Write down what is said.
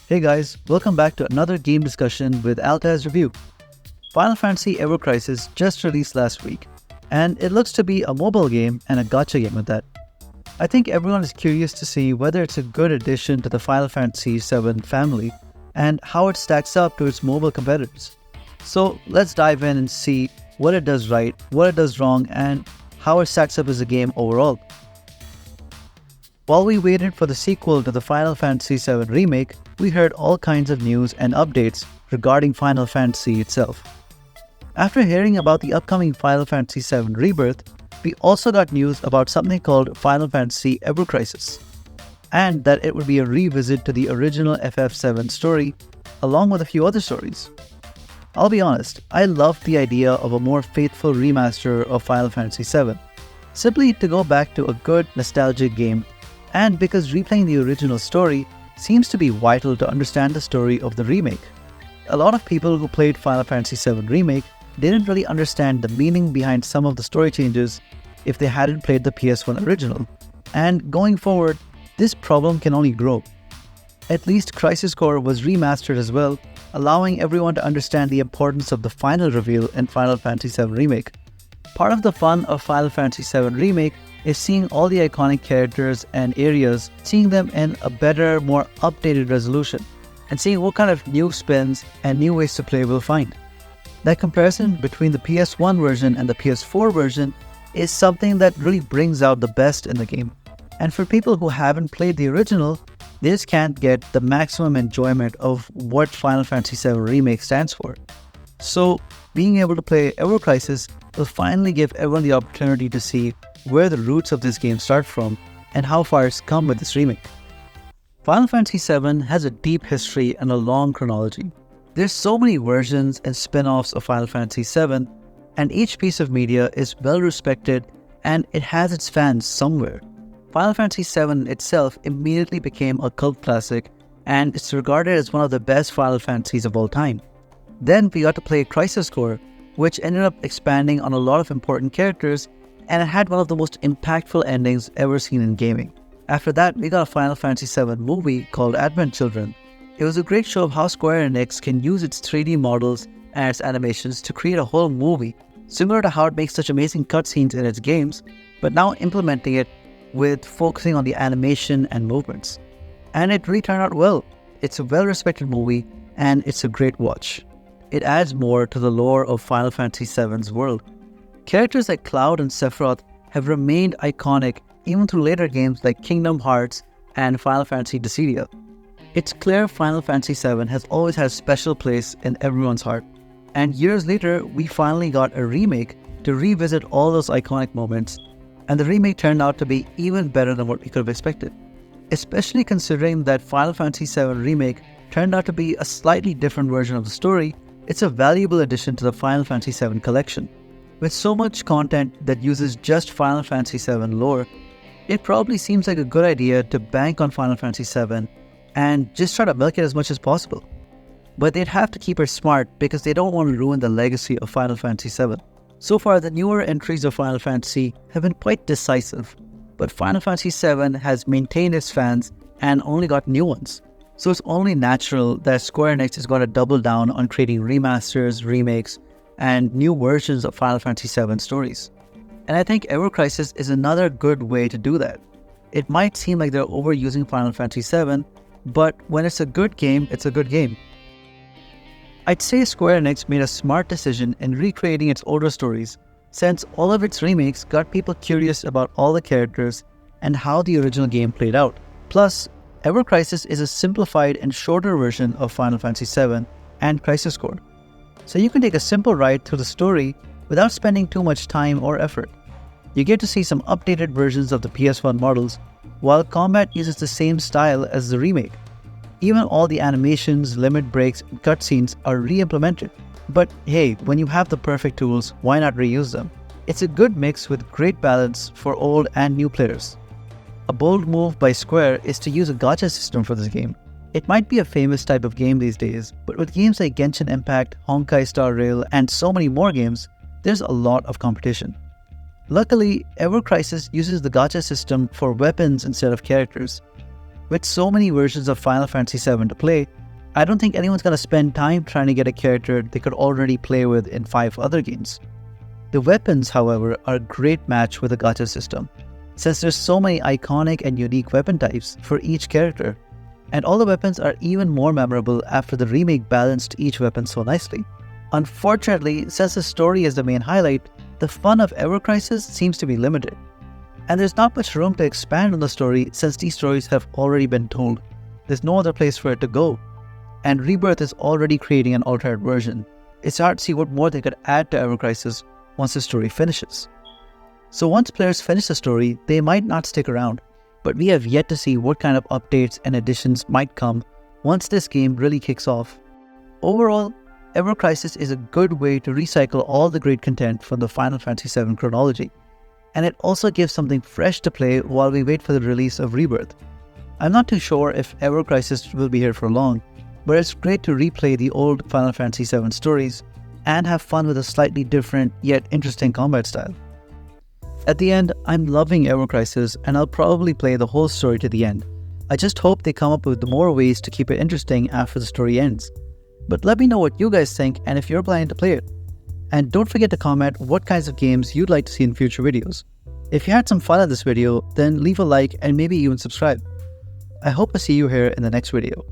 Hey guys, welcome back to another game discussion with Altaz-Review. Final Fantasy Ever Crisis just released last week, and it looks to be a mobile game and a gacha game at that. I think everyone is curious to see whether it's a good addition to the Final Fantasy VII family and how it stacks up to its mobile competitors. So let's dive in and see what it does right, what it does wrong, and how it stacks up as a game overall. While we waited for the sequel to the Final Fantasy VII Remake, we heard all kinds of news and updates regarding Final Fantasy itself. After hearing about the upcoming Final Fantasy VII Rebirth, we also got news about something called Final Fantasy Ever Crisis, and that it would be a revisit to the original FF7 story, along with a few other stories. I'll be honest, I loved the idea of a more faithful remaster of Final Fantasy VII, simply to go back to a good nostalgic game, and because replaying the original story seems to be vital to understand the story of the remake. A lot of people who played Final Fantasy VII Remake didn't really understand the meaning behind some of the story changes if they hadn't played the PS1 original, and going forward, this problem can only grow. At least Crisis Core was remastered as well, allowing everyone to understand the importance of the final reveal in Final Fantasy VII Remake. Part of the fun of Final Fantasy VII Remake is seeing all the iconic characters and areas, seeing them in a better, more updated resolution, and seeing what kind of new spins and new ways to play we'll find. That comparison between the PS1 version and the PS4 version is something that really brings out the best in the game. And for people who haven't played the original, they just can't get the maximum enjoyment of what Final Fantasy VII Remake stands for. So, being able to play Ever Crisis will finally give everyone the opportunity to see where the roots of this game start from and how far it's come with this remake. Final Fantasy VII has a deep history and a long chronology. There's so many versions and spin-offs of Final Fantasy VII, and each piece of media is well respected and it has its fans somewhere. Final Fantasy VII itself immediately became a cult classic, and it's regarded as one of the best Final Fantasies of all time. Then we got to play Crisis Core, which ended up expanding on a lot of important characters, and it had one of the most impactful endings ever seen in gaming. After that, we got a Final Fantasy VII movie called Advent Children. It was a great show of how Square Enix can use its 3D models and its animations to create a whole movie, similar to how it makes such amazing cutscenes in its games, but now implementing it with focusing on the animation and movements. And it really turned out well. It's a well-respected movie, and it's a great watch. It adds more to the lore of Final Fantasy VII's world. Characters like Cloud and Sephiroth have remained iconic even through later games like Kingdom Hearts and Final Fantasy Dissidia. It's clear Final Fantasy VII has always had a special place in everyone's heart, and years later we finally got a remake to revisit all those iconic moments, and the remake turned out to be even better than what we could have expected. Especially considering that Final Fantasy VII Remake turned out to be a slightly different version of the story, it's a valuable addition to the Final Fantasy VII collection. With so much content that uses just Final Fantasy VII lore, it probably seems like a good idea to bank on Final Fantasy VII and just try to milk it as much as possible. But they'd have to keep it smart because they don't want to ruin the legacy of Final Fantasy VII. So far, the newer entries of Final Fantasy have been quite decisive, but Final Fantasy VII has maintained its fans and only got new ones. So it's only natural that Square Enix is going to double down on creating remasters, remakes, and new versions of Final Fantasy VII stories. And I think Ever Crisis is another good way to do that. It might seem like they're overusing Final Fantasy VII, but when it's a good game, it's a good game. I'd say Square Enix made a smart decision in recreating its older stories, since all of its remakes got people curious about all the characters and how the original game played out. Plus, Ever Crisis is a simplified and shorter version of Final Fantasy VII and Crisis Core. So you can take a simple ride through the story without spending too much time or effort. You get to see some updated versions of the PS1 models, while combat uses the same style as the remake. Even all the animations, limit breaks, and cutscenes are re-implemented. But hey, when you have the perfect tools, why not reuse them? It's a good mix with great balance for old and new players. A bold move by Square is to use a gacha system for this game. It might be a famous type of game these days, but with games like Genshin Impact, Honkai Star Rail, and so many more games, there's a lot of competition. Luckily, Ever Crisis uses the gacha system for weapons instead of characters. With so many versions of Final Fantasy VII to play, I don't think anyone's gonna spend time trying to get a character they could already play with in 5 other games. The weapons, however, are a great match with the gacha system, since there's so many iconic and unique weapon types for each character, and all the weapons are even more memorable after the remake balanced each weapon so nicely. Unfortunately, since the story is the main highlight, the fun of Ever Crisis seems to be limited, and there's not much room to expand on the story since these stories have already been told. There's no other place for it to go, and Rebirth is already creating an alternate version. It's hard to see what more they could add to Ever Crisis once the story finishes. So once players finish the story, they might not stick around, but we have yet to see what kind of updates and additions might come once this game really kicks off. Overall, Ever Crisis is a good way to recycle all the great content from the Final Fantasy VII chronology, and it also gives something fresh to play while we wait for the release of Rebirth. I'm not too sure if Ever Crisis will be here for long, but it's great to replay the old Final Fantasy VII stories and have fun with a slightly different yet interesting combat style. At the end, I'm loving Ever Crisis and I'll probably play the whole story to the end. I just hope they come up with more ways to keep it interesting after the story ends. But let me know what you guys think and if you're planning to play it. And don't forget to comment what kinds of games you'd like to see in future videos. If you had some fun in this video, then leave a like and maybe even subscribe. I hope to see you here in the next video.